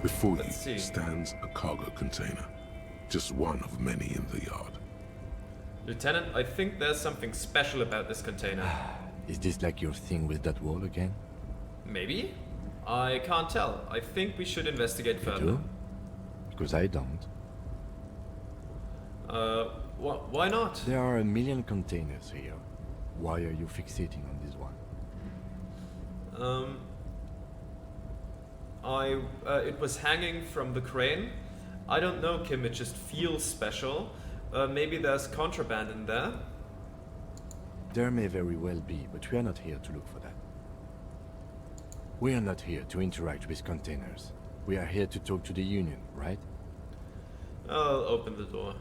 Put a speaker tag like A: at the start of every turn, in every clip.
A: Before you
B: Let's see.
A: stands a cargo container, just one of many in the yard.
B: Lieutenant, I think there's something special about this container.
C: Is this like your thing with that wall again?
B: Maybe? I can't tell. I think we should investigate
C: You
B: further.
C: do? Because I don't.
B: Why not?
C: There are a million containers here. Why are you fixating on this one?
B: It was hanging from the crane. I don't know, Kim, it just feels special. Maybe there's contraband in there.
C: There may very well be, but we are not here to look for that. We are not here to interact with containers. We are here to talk to the Union, right?
B: I'll open the door.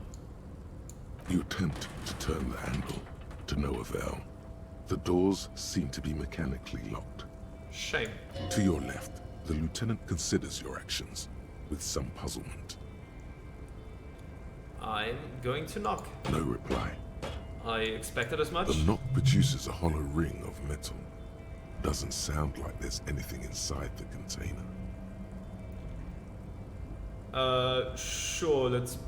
A: You attempt to turn the handle, to no avail. The doors seem to be mechanically locked.
B: Shame.
A: To your left, the lieutenant considers your actions with some puzzlement.
B: I'm going to knock.
A: No reply.
B: I expected as much.
A: The knock produces a hollow ring of metal. Doesn't sound like there's anything inside the container.
B: Sure, let's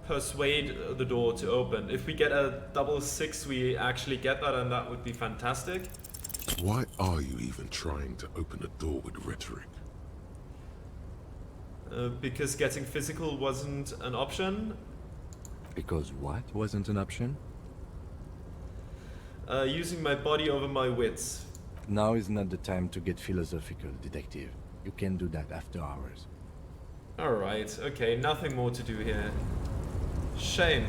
B: persuade the door to open. If we get a double 6, we actually get that, and that would be fantastic.
A: Why are you even trying to open a door with rhetoric?
B: Because getting physical wasn't an option.
C: Because what wasn't an option?
B: Using my body over my wits.
C: Now is not the time to get philosophical, detective. You can do that after hours.
B: Alright, okay, nothing more to do here. Shame.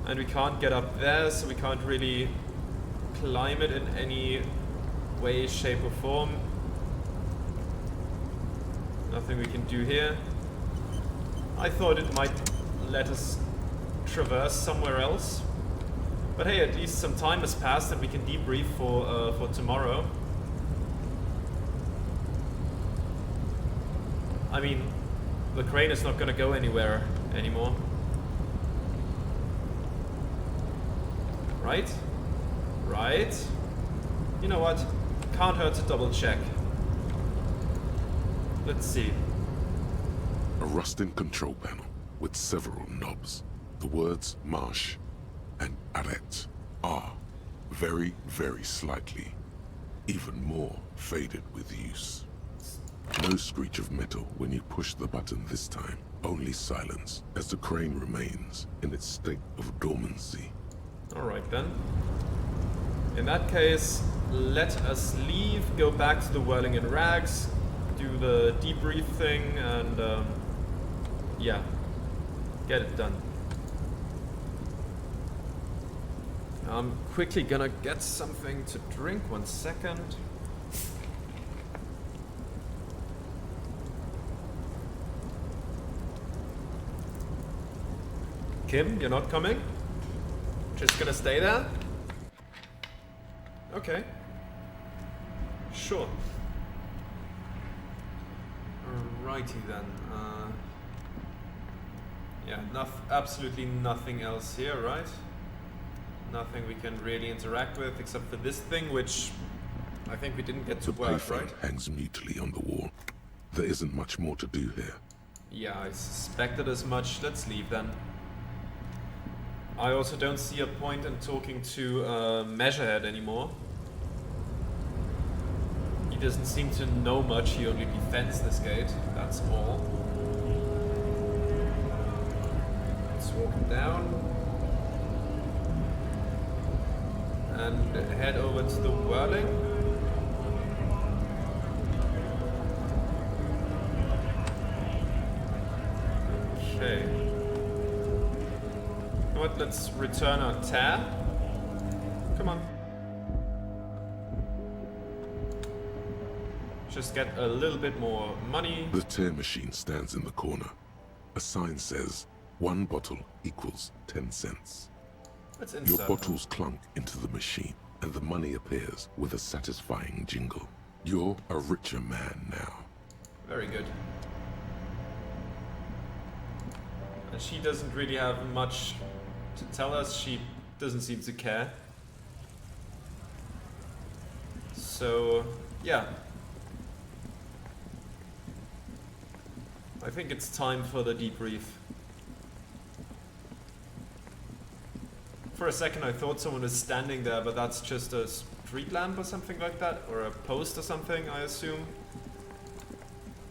B: And we can't get up there, so we can't really climb it in any way, shape or form. Nothing we can do here. I thought it might let us traverse somewhere else. But hey, at least some time has passed and we can debrief for tomorrow. I mean, the crane is not gonna go anywhere anymore. Right? Right? You know what? Can't hurt to double check. Let's see.
A: A rusting control panel with several knobs. The words Marsh and Arrête are very, very slightly, even more faded with use. No screech of metal when you push the button this time, only silence as the crane remains in its state of dormancy.
B: Alright then. In that case, let us leave, go back to the Whirling in Rags, do the debrief thing, and yeah, get it done. I'm quickly gonna get something to drink, 1 second. Kim, you're not coming? Just gonna stay there? Okay. Sure. Alrighty then. Yeah, absolutely nothing else here, right? Nothing we can really interact with except for this thing, which I think we didn't get to
A: The
B: work,
A: payphone
B: right?
A: hangs mutely on the wall. There isn't much more to do here.
B: Yeah, I suspected as much. Let's leave then. I also don't see a point in talking to Measurehead anymore. He doesn't seem to know much, he only defends this gate, that's all. Let's walk him down. And head over to the Whirling. Okay. You know what, let's return our tab. Come on. Just get a little bit more money.
A: The tear machine stands in the corner. A sign says, 1 bottle equals 10 cents.
B: Let's
A: Your
B: insert
A: bottles clunk into the machine, and the money appears with a satisfying jingle. You're a richer man now.
B: Very good. And she doesn't really have much to tell us. She doesn't seem to care. So, yeah. I think it's time for the debrief. For a second I thought someone was standing there, but that's just a street lamp or something like that, or a post or something, I assume.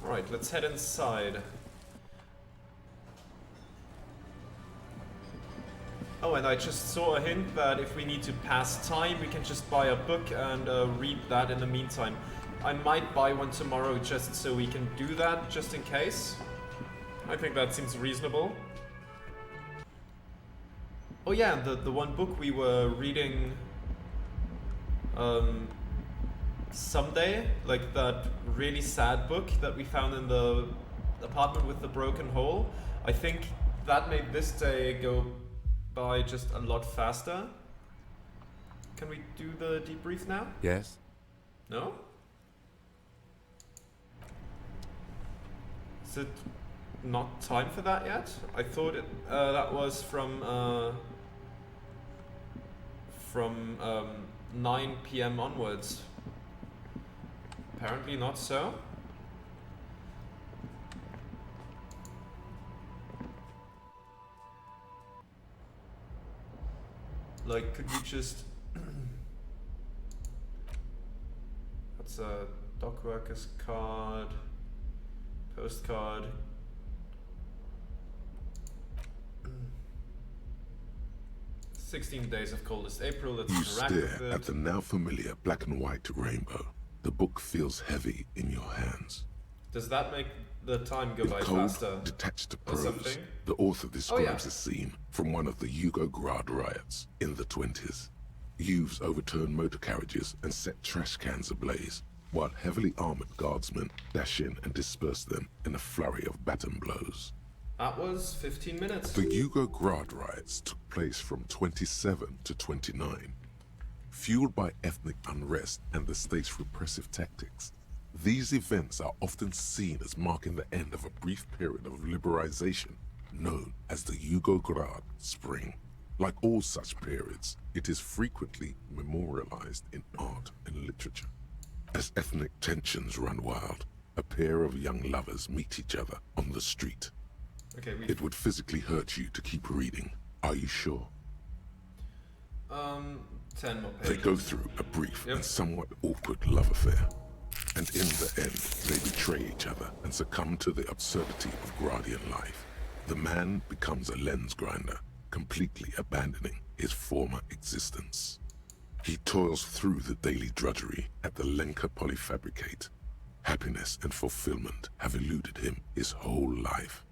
B: Alright, let's head inside. Oh, and I just saw a hint that if we need to pass time, we can just buy a book and read that in the meantime. I might buy one tomorrow just so we can do that, just in case. I think that seems reasonable. Oh yeah, the one book we were reading someday, like that really sad book that we found in the apartment with the broken hole. I think that made this day go by just a lot faster. Can we do the debrief now?
C: Yes?
B: No? Is it not time for that yet? I thought that was from 9 p.m. onwards. Apparently not so. Like, could you just... That's a dock workers card, postcard. 16 days of coldest April, let's
A: You
B: interact
A: stare
B: with it.
A: at the now familiar black and white rainbow. The book feels heavy in your hands.
B: Does that make the time go
A: In
B: by
A: cold,
B: faster?
A: detached
B: or
A: prose,
B: something?
A: the author describes
B: yeah.
A: a scene from one of the Yugograd riots in the 20s. Youths overturned motor carriages and set trash cans ablaze, while heavily armored guardsmen dash in and disperse them in a flurry of baton blows.
B: That was 15 minutes.
A: The Yugograd riots took place from 27 to 29. Fueled by ethnic unrest and the state's repressive tactics, these events are often seen as marking the end of a brief period of liberalization known as the Yugograd Spring. Like all such periods, it is frequently memorialized in art and literature. As ethnic tensions run wild, a pair of young lovers meet each other on the street.
B: Okay,
A: It would physically hurt you to keep reading. Are you sure?
B: 10 more
A: They
B: pages.
A: go through a brief
B: Yep.
A: and somewhat awkward love affair. And in the end, they betray each other and succumb to the absurdity of Gradian life. The man becomes a lens grinder, completely abandoning his former existence. He toils through the daily drudgery at the Lenka Polyfabricate. Happiness and fulfillment have eluded him his whole life.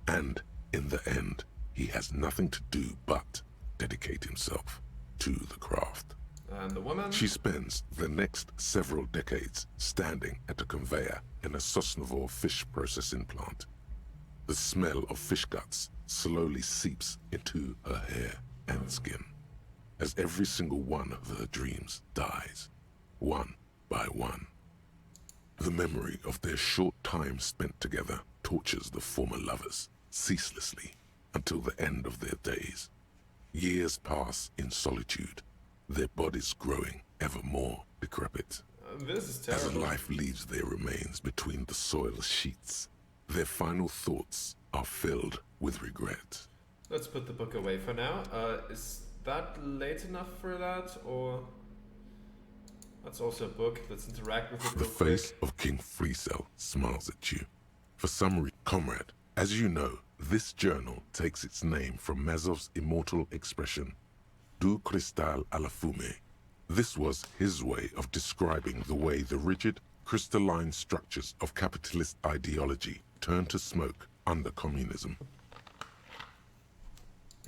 A: And in the end, he has nothing to do but dedicate himself to the craft.
B: And the woman?
A: She spends the next several decades standing at a conveyor in a Sosnovyj fish processing plant. The smell of fish guts slowly seeps into her hair and skin, as every single one of her dreams dies, one by one. The memory of their short time spent together tortures the former lovers ceaselessly until the end of their days. Years pass in solitude, their bodies growing ever more decrepit.
B: This is
A: As
B: terrible.
A: life leaves their remains between the soil sheets, their final thoughts are filled with regret.
B: Let's put the book away for now. Is that late enough for that, or... That's also a book. Let's interact with it
A: The
B: real quick.
A: face of King Fleecel smiles at you. For some reason, comrade, as you know, this journal takes its name from Mazov's immortal expression, Du cristal à la fumée. This was his way of describing the way the rigid, crystalline structures of capitalist ideology turned to smoke under communism.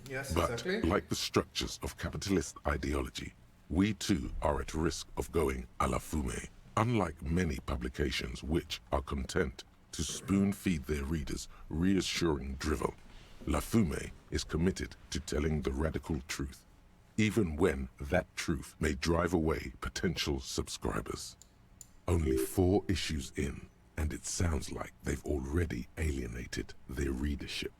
B: Yes,
A: But,
B: exactly.
A: like the structures of capitalist ideology, we too are at risk of going à la fumée, unlike many publications which are content to spoon-feed their readers reassuring drivel. La Fumée is committed to telling the radical truth, even when that truth may drive away potential subscribers. Only 4 issues in, and it sounds like they've already alienated their readership.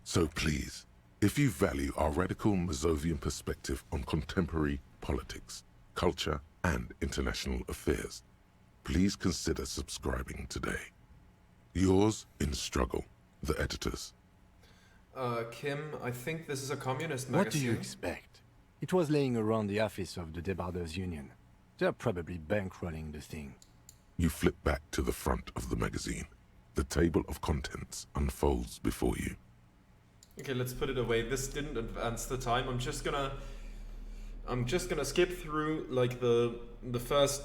A: So please, if you value our radical Mazovian perspective on contemporary politics, culture, and international affairs, please consider subscribing today. Yours in struggle, the editors.
B: Kim, I think this is a communist
C: What do you
B: magazine.
C: expect? It was laying around the office of the Debarders Union. They're probably bankrolling the thing.
A: You flip back to the front of the magazine. The table of contents unfolds before you.
B: Okay, let's put it away. This didn't advance the time. I'm just gonna skip through like the first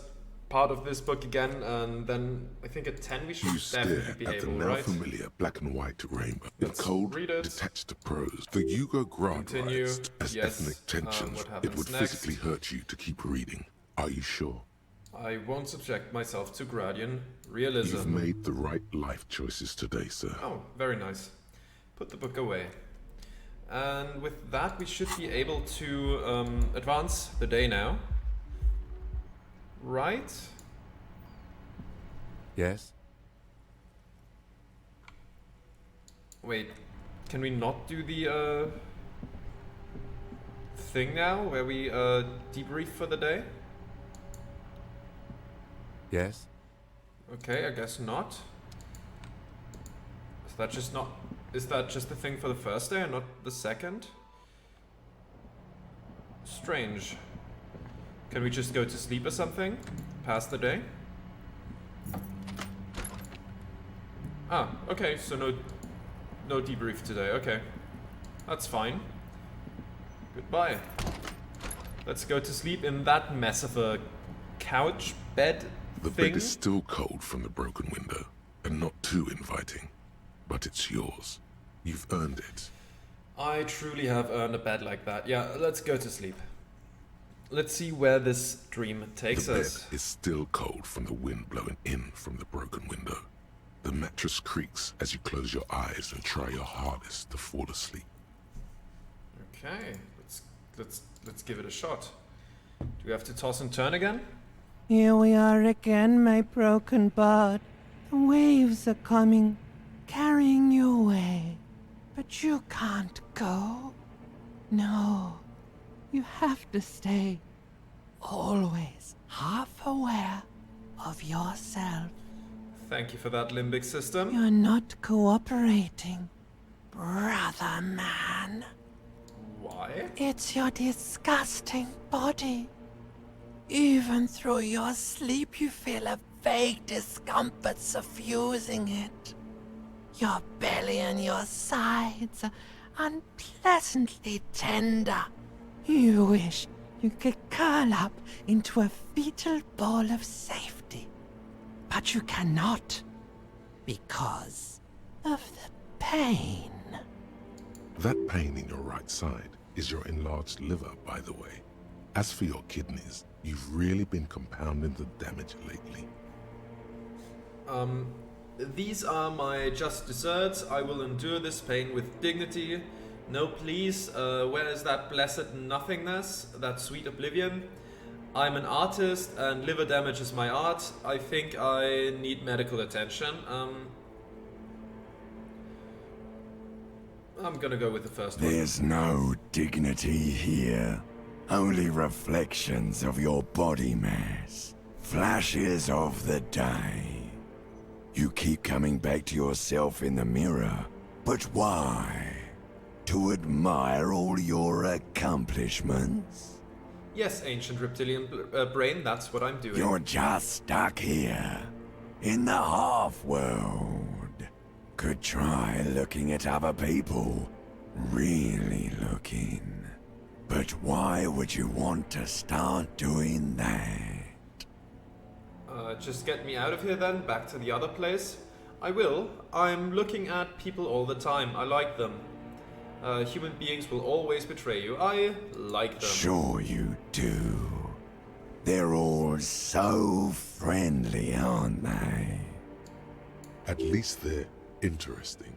B: part of this book again, and then I think at 10 we should
A: You stare
B: definitely be
A: at the
B: able,
A: now
B: right?
A: familiar black and white rainbow. In
B: Let's
A: cold,
B: read it.
A: detached prose, the Yugo-Grad
B: Continue.
A: writes as
B: Yes.
A: ethnic tensions,
B: What
A: it
B: happens
A: would
B: next?
A: physically hurt you to keep reading. Are you sure?
B: I won't subject myself to Gradian realism.
A: You've made the right life choices today, sir.
B: Oh, very nice. Put the book away. And with that, we should be able to advance the day now. Right?
C: Yes?
B: Wait, can we not do the thing now where we debrief for the day?
C: Yes?
B: Okay, I guess not. Is that just not... Is that just the thing for the first day and not the second? Strange. Can we just go to sleep or something? Pass the day? Ah, okay, so no debrief today, okay. That's fine. Goodbye. Let's go to sleep in that mess of a couch bed
A: The
B: thing.
A: bed is still cold from the broken window, and not too inviting. But it's yours. You've earned it.
B: I truly have earned a bed like that. Yeah, let's go to sleep. Let's see where this dream takes
A: The bed
B: us.
A: is still cold from the wind blowing in from the broken window. The mattress creaks as you close your eyes and try your hardest to fall asleep.
B: Okay, let's give it a shot. Do we have to toss and turn again?
D: Here we are again, my broken bird. The waves are coming, carrying you away. But you can't go. No, you have to stay. Always half aware of yourself.
B: Thank you for that limbic system.
D: You're not cooperating, brother man.
B: Why?
D: It's your disgusting body. Even through your sleep, you feel a vague discomfort suffusing it. Your belly and your sides are unpleasantly tender. You wish you could curl up into a fetal ball of safety. But you cannot, because of the pain.
A: That pain in your right side is your enlarged liver, by the way. As for your kidneys, you've really been compounding the damage lately.
B: These are my just desserts. I will endure this pain with dignity. No, please, where is that blessed nothingness, that sweet oblivion? I'm an artist and liver damage is my art. I think I need medical attention. I'm gonna go with the first one.
E: There's no dignity here. Only reflections of your body mass. Flashes of the day. You keep coming back to yourself in the mirror. But why? To admire all your accomplishments?
B: Yes, ancient reptilian brain, that's what I'm doing.
E: You're just stuck here. In the half-world. Could try looking at other people. Really looking. But why would you want to start doing that?
B: Just get me out of here then, back to the other place. I will. I'm looking at people all the time. I like them. Human beings will always betray you. I like them.
E: Sure you do. They're all so friendly, aren't they?
A: At least they're interesting.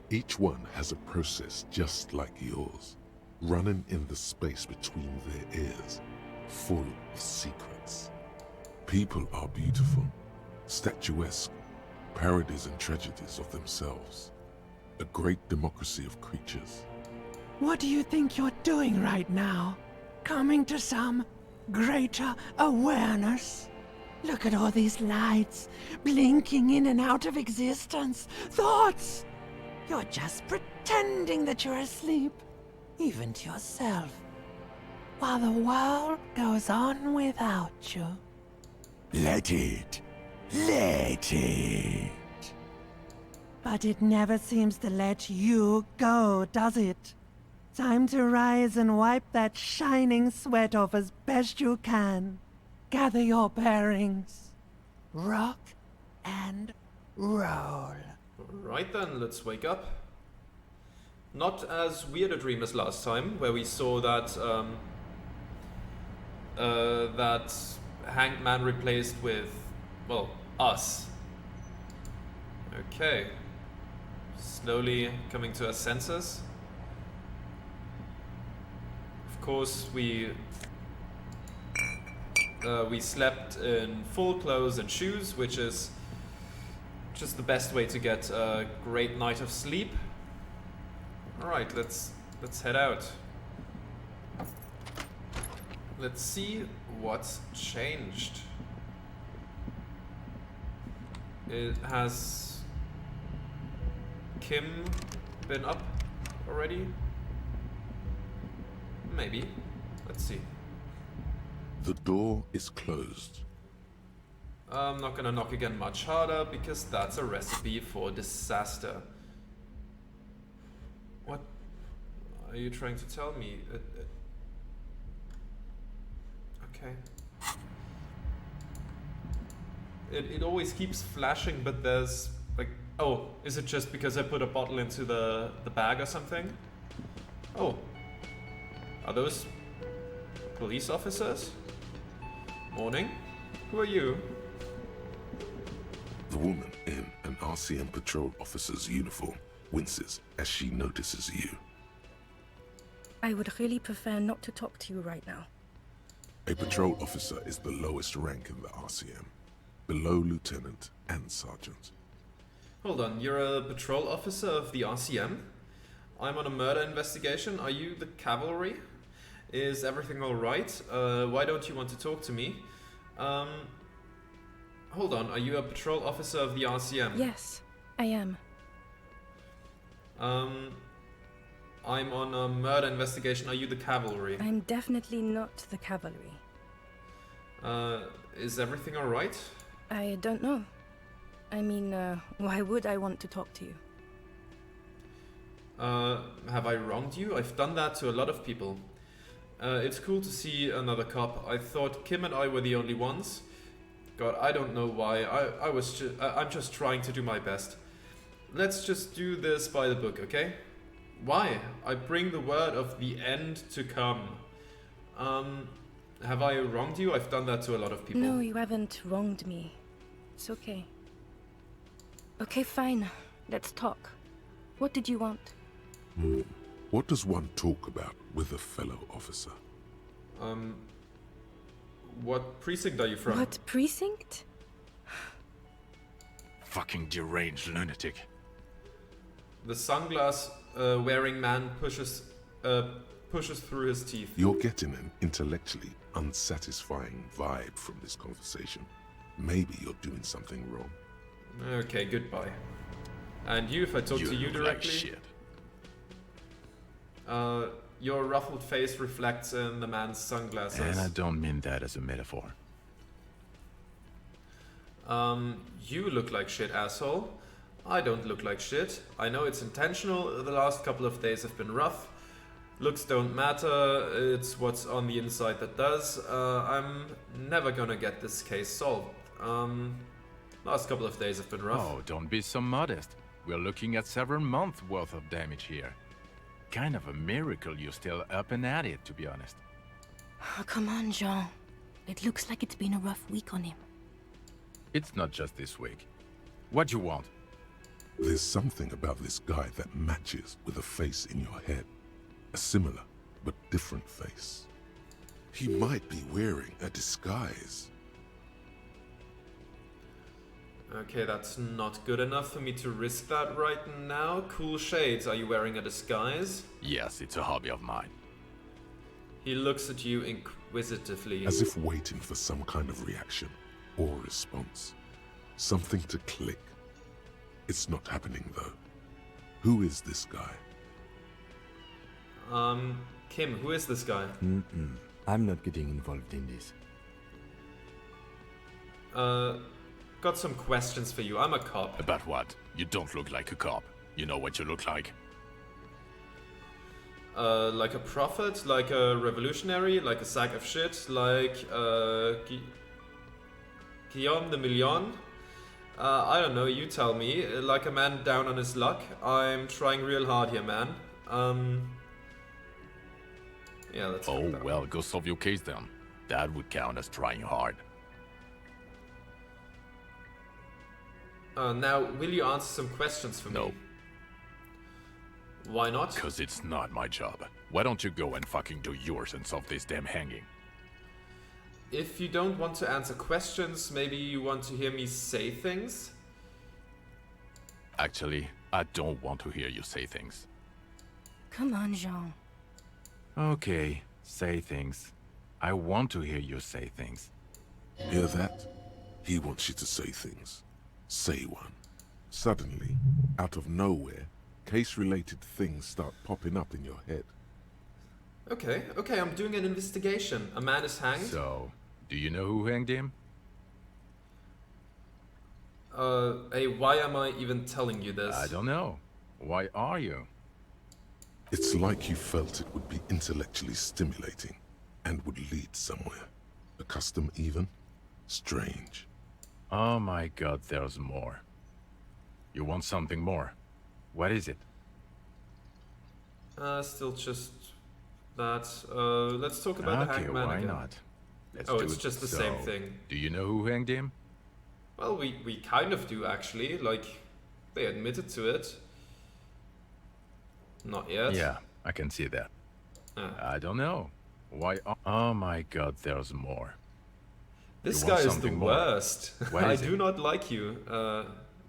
A: Each one has a process just like yours, running in the space between their ears, full of secrets. People are beautiful, statuesque, parodies and tragedies of themselves. A great democracy of creatures.
D: What do you think you're doing right now? Coming to some greater awareness? Look at all these lights, blinking in and out of existence. Thoughts! You're just pretending that you're asleep, even to yourself, while the world goes on without you.
E: Let it. Let it.
D: But it never seems to let you go, does it? Time to rise and wipe that shining sweat off as best you can. Gather your bearings. Rock and roll.
B: Right then, let's wake up. Not as weird a dream as last time, where we saw that that hanged man replaced with, well, us. Okay. Slowly coming to our senses. Of course, we slept in full clothes and shoes, which is just the best way to get a great night of sleep. All right, let's head out. Let's see what's changed. It has Kim been up already? Maybe. Let's see.
A: The door is closed.
B: I'm not gonna knock again much harder because that's a recipe for disaster. What are you trying to tell me? Okay. It always keeps flashing, but there's like, oh, is it just because I put a bottle into the bag or something? Oh, are those police officers? Morning. Who are you?
A: The woman in an RCM patrol officer's uniform winces as she notices you.
F: I would really prefer not to talk to you right now.
A: A patrol officer is the lowest rank in the RCM, below lieutenant and sergeant.
B: Hold on, you're a patrol officer of the RCM? I'm on a murder investigation. Are you the cavalry? Is everything alright? Why don't you want to talk to me? Hold on, are you a patrol officer of the RCM?
F: Yes, I am.
B: I'm on a murder investigation. Are you the cavalry?
F: I'm definitely not the cavalry.
B: Is everything alright?
F: I don't know. I mean, why would I want to talk to you?
B: Have I wronged you? I've done that to a lot of people. It's cool to see another cop. I thought Kim and I were the only ones. God, I don't know why. I'm just trying to do my best. Let's just do this by the book, okay? Why? I bring the word of the end to come. Have I wronged you? I've done that to a lot of people.
F: No, you haven't wronged me. It's okay. Okay, fine. Let's talk. What did you want?
A: What does one talk about with a fellow officer?
B: What precinct are you from?
F: What precinct?
C: Fucking deranged lunatic.
B: The sunglass wearing man pushes through his teeth.
A: You're getting an intellectually unsatisfying vibe from this conversation. Maybe you're doing something wrong.
B: Okay, goodbye. And you, if I talk to you
C: look like
B: directly?
C: shit.
B: Your ruffled face reflects in the man's sunglasses.
C: And I don't mean that as a metaphor.
B: You look like shit, asshole. I don't look like shit. I know it's intentional. The last couple of days have been rough. Looks don't matter. It's what's on the inside that does. I'm never gonna get this case solved. Last couple of days have been rough.
C: Oh, don't be so modest. We're looking at several months worth of damage here. Kind of a miracle you're still up and at it, to be honest.
F: Oh, come on, Jean. It looks like it's been a rough week on him.
C: It's not just this week. What you want?
A: There's something about this guy that matches with a face in your head. A similar but different face. He might be wearing a disguise.
B: Okay, that's not good enough for me to risk that right now. Cool shades, are you wearing a disguise?
C: Yes, it's a hobby of mine.
B: He looks at you inquisitively.
A: As if waiting for some kind of reaction. or response. Something to click. It's not happening though. Who is this guy?
B: Kim, who is this guy?
C: I'm not getting involved in this.
B: Got some questions for you. I'm a cop.
G: About what? You don't look like a cop. You know what you look like?
B: Like a prophet, like a revolutionary, like a sack of shit, like Guillaume de Million. I don't know, you tell me. Like a man down on his luck. I'm trying real hard here, man. Yeah, let's go
G: Oh,
B: with that.
G: well, go solve your case then. That would count as trying hard.
B: Now, will you answer some questions for
G: No.
B: me? Why not?
G: Because it's not my job. Why don't you go and fucking do yours and solve this damn hanging?
B: If you don't want to answer questions, maybe you want to hear me say things?
G: Actually, I don't want to hear you say things.
F: Come on, Jean.
G: Okay, say things. I want to hear you say things.
A: Hear that? He wants you to say things. Say one. Suddenly, out of nowhere, case-related things start popping up in your head.
B: Okay, I'm doing an investigation. A man is hanged.
G: So, do you know who hanged him?
B: Hey, why am I even telling you this?
G: I don't know. Why are you?
A: It's like you felt it would be intellectually stimulating and would lead somewhere. A custom even? Strange.
G: Oh my god, there's more. You want something more? What is it?
B: Still just that. Let's talk about the
G: Okay,
B: hanged man
G: why
B: again.
G: not? Let's
B: Oh,
G: do
B: it's
G: it.
B: just the
G: So,
B: same thing.
G: Do you know who hanged him?
B: Well, we kind of do actually. Like, they admitted to it. Not yet.
G: Yeah, I can see that.
B: Ah.
G: I don't know. Why? Oh my god, there's more.
B: This
G: You
B: guy
G: want
B: is the
G: something more?
B: worst.
G: What
B: I
G: is
B: do
G: it?
B: not like you,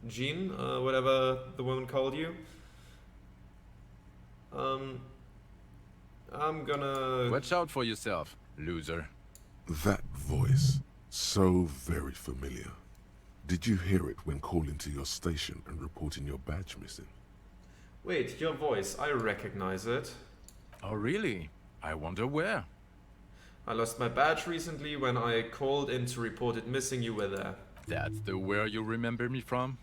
B: Jean, whatever the woman called you. I'm gonna.
G: Watch out for yourself, loser.
A: That voice, so very familiar. Did you hear it when calling to your station and reporting your badge missing?
B: Wait, your voice. I recognize it.
G: Oh really? I wonder where.
B: I lost my badge recently when I called in to report it missing. You were there.
G: That's the where you remember me from?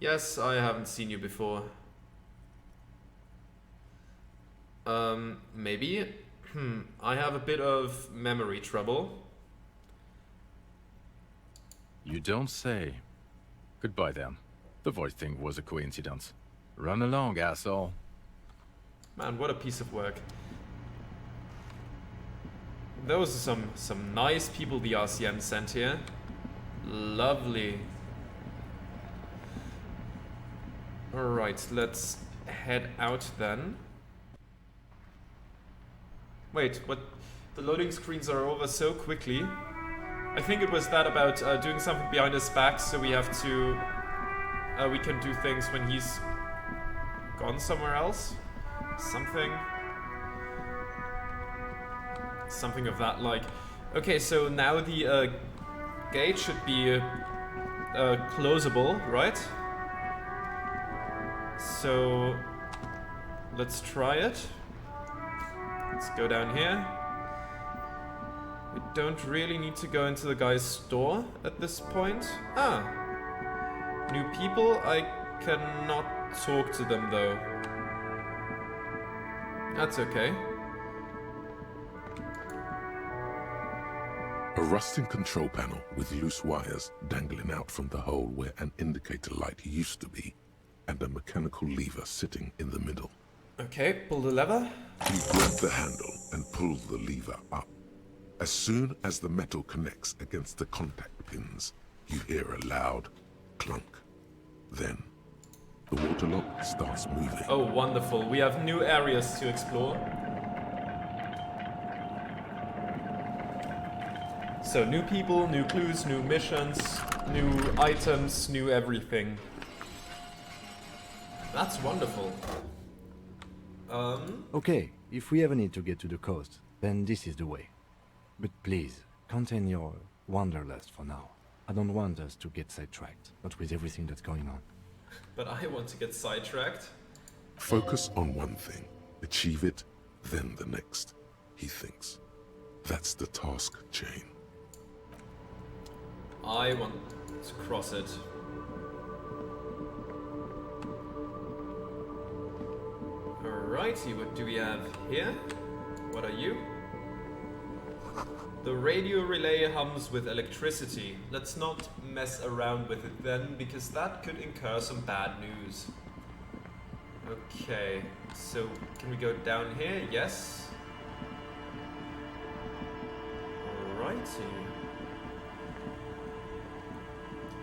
B: Yes, I haven't seen you before. Maybe? I have a bit of memory trouble.
G: You don't say. Goodbye then. The voice thing was a coincidence. Run along, asshole.
B: Man, what a piece of work. Those are some nice people the RCM sent here. Lovely. Alright, let's head out then. Wait, what? The loading screens are over so quickly. I think it was that about doing something behind his back, so we have to... we can do things when he's gone somewhere else. Something of that like. Okay, so now the gate should be closable, right? So let's try it. Let's go down here. We don't really need to go into the guy's store at this point. Ah, new people. I cannot talk to them though. That's okay.
A: A rusting control panel with loose wires dangling out from the hole where an indicator light used to be, and a mechanical lever sitting in the middle.
B: Okay, pull the lever.
A: You grab the handle and pull the lever up. As soon as the metal connects against the contact pins, you hear a loud clunk. Then, the water lock starts moving.
B: Oh, wonderful. We have new areas to explore. So, new people, new clues, new missions, new items, new everything. That's wonderful.
C: Okay, if we ever need to get to the coast, then this is the way. But please, contain your Wanderlust for now. I don't want us to get sidetracked, not with everything that's going on.
B: But I want to get sidetracked.
A: Focus on one thing, achieve it, then the next, he thinks. That's the task chain.
B: I want to cross it. Alrighty, what do we have here? What are you? The radio relay hums with electricity. Let's not mess around with it then, because that could incur some bad news. Okay, so can we go down here? Yes. Alrighty.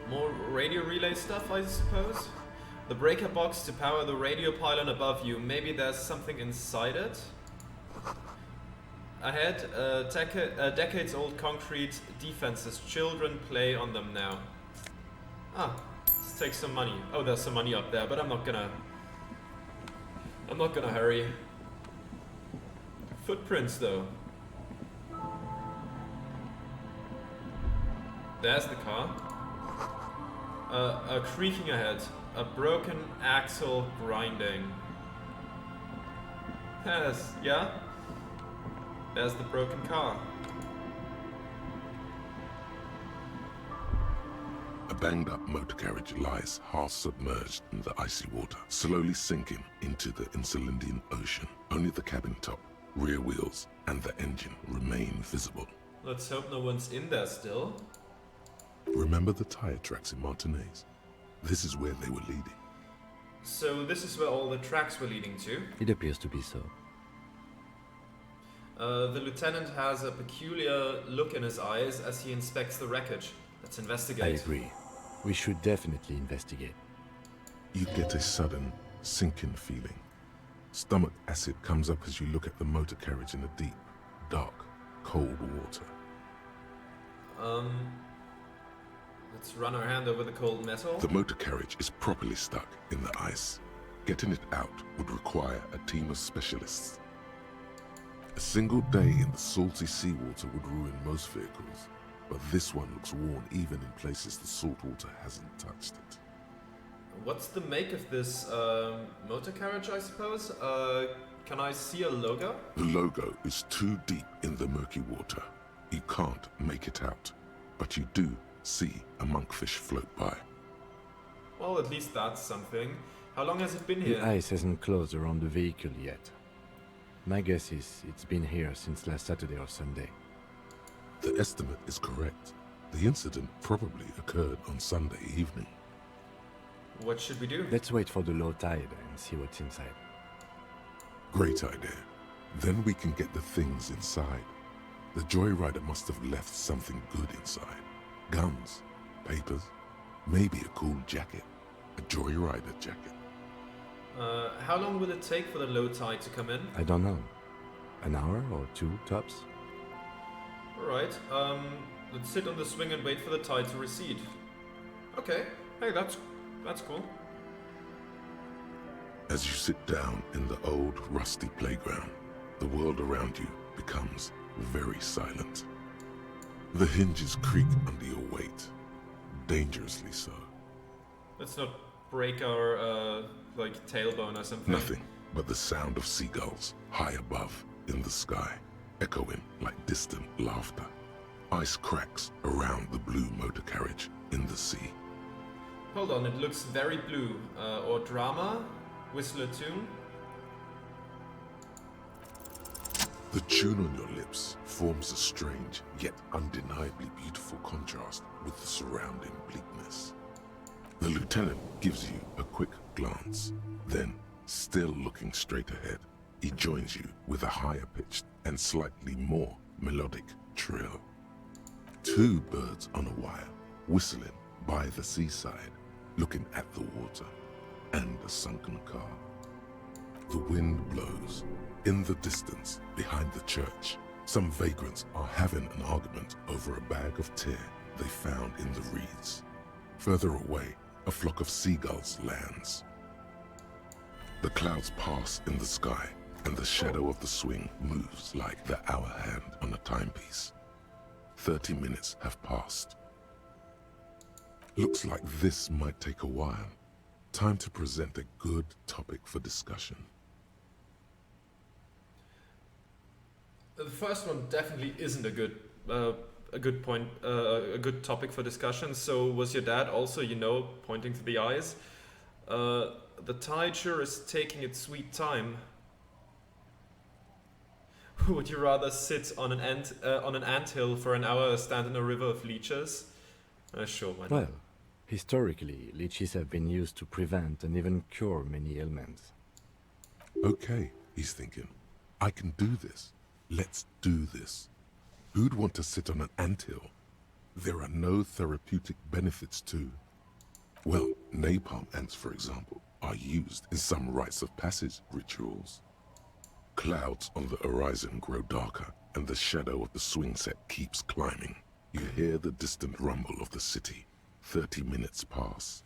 B: More radio relay stuff, I suppose? The breaker box to power the radio pylon above you. Maybe there's something inside it? Ahead, decades-old concrete defenses. Children play on them now. Ah, let's take some money. Oh, there's some money up there, but I'm not gonna hurry. Footprints, though. There's the car. A creaking ahead. A broken axle grinding. Yes, yeah? There's the broken car.
A: A banged-up motor carriage lies half submerged in the icy water, slowly sinking into the Elysium Ocean. Only the cabin top, rear wheels, and the engine remain visible.
B: Let's hope no one's in there still.
A: Remember the tire tracks in Martinez? This is where they were leading.
B: So this is where all the tracks were leading to.
C: It appears to be so.
B: The lieutenant has a peculiar look in his eyes as he inspects the wreckage. Let's investigate.
C: I agree. We should definitely investigate.
A: You get a sudden, sinking feeling. Stomach acid comes up as you look at the motor carriage in the deep, dark, cold water.
B: Let's run our hand over the cold metal.
A: The motor carriage is properly stuck in the ice. Getting it out would require a team of specialists. A single day in the salty seawater would ruin most vehicles, but this one looks worn even in places the salt water hasn't touched it.
B: What's the make of this motor carriage, I suppose? Can I see a logo?
A: The logo is too deep in the murky water. You can't make it out, but you do see a monkfish float by.
B: Well, at least that's something. How long has it been here?
C: The ice hasn't closed around the vehicle yet. My guess is it's been here since last Saturday or Sunday.
A: The estimate is correct. The incident probably occurred on Sunday evening.
B: What should we do?
C: Let's wait for the low tide and see what's inside.
A: Great idea. Then we can get the things inside. The joyrider must have left something good inside. Guns, papers, maybe a cool jacket. A joyrider jacket.
B: How long will it take for the low tide to come in?
C: I don't know. An hour or two, tops?
B: Alright, let's sit on the swing and wait for the tide to recede. Okay, hey, that's cool.
A: As you sit down in the old, rusty playground, the world around you becomes very silent. The hinges creak under your weight, dangerously so.
B: Let's not break our, tailbone or something.
A: Nothing but the sound of seagulls high above in the sky, echoing like distant laughter. Ice cracks around the blue motor carriage in the sea.
B: Hold on, it looks very blue. Or drama? Whistle a tune?
A: The tune on your lips forms a strange yet undeniably beautiful contrast with the surrounding bleakness. The lieutenant gives you a quick glance, then, still looking straight ahead, he joins you with a higher pitched and slightly more melodic trill. Two birds on a wire, whistling by the seaside, looking at the water, and a sunken car. The wind blows. In the distance, behind the church, some vagrants are having an argument over a bag of tear they found in the reeds. Further away, a flock of seagulls lands. The clouds pass in the sky, and the shadow of the swing moves like the hour hand on a timepiece. 30 minutes have passed. Looks like this might take a while. Time to present a good topic for discussion.
B: The first one definitely isn't a good point, a good topic for discussion. So was your dad also, you know, pointing to the eyes? The tide sure is taking its sweet time. Would you rather sit on an anthill for an hour or stand in a river of leeches? Sure, why not?
C: Well, historically, leeches have been used to prevent and even cure many ailments.
A: Okay, he's thinking. I can do this. Let's do this. Who'd want to sit on an anthill? There are no therapeutic benefits to... Well, napalm ants, for example, are used in some rites of passage rituals. Clouds on the horizon grow darker, and the shadow of the swing set keeps climbing. You hear the distant rumble of the city. 30 minutes pass.